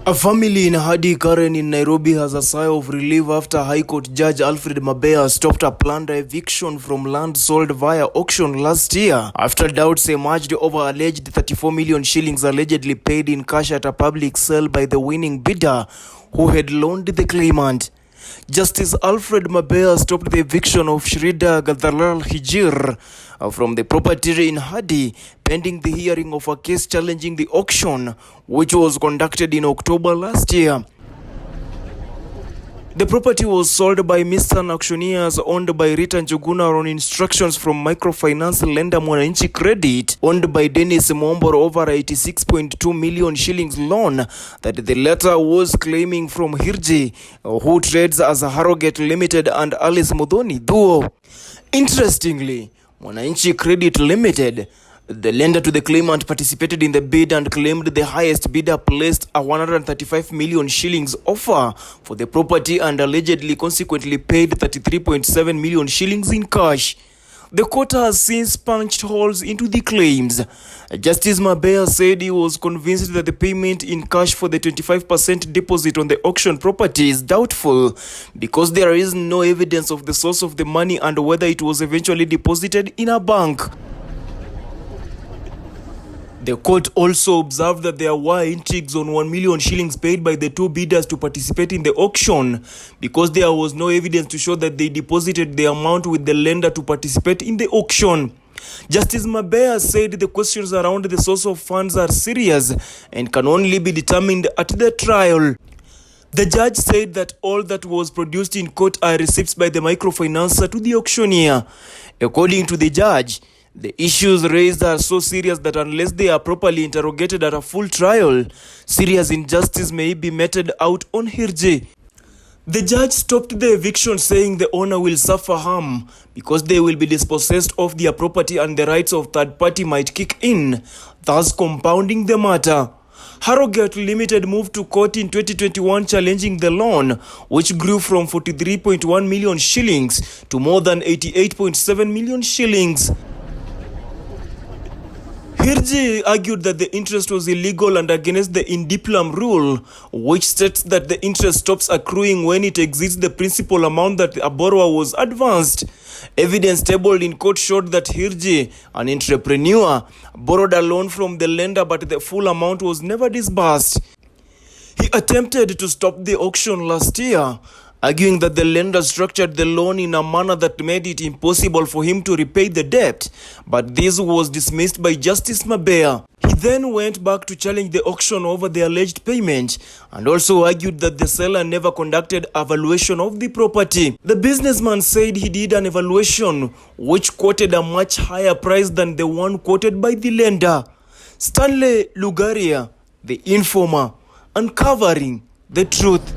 A family in Hadi Karen in Nairobi has a sigh of relief after High Court Judge Alfred Mabea stopped a planned eviction from land sold via auction last year after doubts emerged over alleged 34 million shillings allegedly paid in cash at a public sale by the winning bidder who had loaned the claimant. Justice Alfred Mabea stopped the eviction of Shrida Gadhalal Hijir from the property in Hadi pending the hearing of a case challenging the auction, which was conducted in October last year. The property was sold by Mistan Auctioneers owned by Rita Njuguna on instructions from microfinance lender Mwananchi Credit, owned by Dennis Mombor, over 86.2 million shillings loan that the latter was claiming from Hirji, who trades as a Harrogate Limited, and Alice Mudhoni Duo. Interestingly, Mwananchi Credit Ltd, the lender to the claimant, participated in the bid and claimed the highest bidder placed a 135 million shillings offer for the property and allegedly consequently paid 33.7 million shillings in cash. The court has since punched holes into the claims. Justice Mabea said he was convinced that the payment in cash for the 25% deposit on the auction property is doubtful because there is no evidence of the source of the money and whether it was eventually deposited in a bank. The court also observed that there were intrigues on 1 million shillings paid by the two bidders to participate in the auction because there was no evidence to show that they deposited the amount with the lender to participate in the auction. Justice Mabea said the questions around the source of funds are serious and can only be determined at the trial. The judge said that all that was produced in court are receipts by the microfinancer to the auctioneer. According to the judge, the issues raised are so serious that unless they are properly interrogated at a full trial, serious injustice may be meted out on Hirji. The judge stopped the eviction, saying the owner will suffer harm because they will be dispossessed of their property and the rights of third party might kick in, thus compounding the matter. Harrogate Limited moved to court in 2021 challenging the loan, which grew from 43.1 million shillings to more than 88.7 million shillings. Hirji argued that the interest was illegal and against the indiplam rule, which states that the interest stops accruing when it exceeds the principal amount that a borrower was advanced. Evidence tabled in court showed that Hirji, an entrepreneur, borrowed a loan from the lender but the full amount was never disbursed. He attempted to stop the auction last year, arguing that the lender structured the loan in a manner that made it impossible for him to repay the debt, but this was dismissed by Justice Mabea. He then went back to challenge the auction over the alleged payment and also argued that the seller never conducted evaluation of the property. The businessman said he did an evaluation which quoted a much higher price than the one quoted by the lender. Stanley Lugaria, The Informer, uncovering the truth.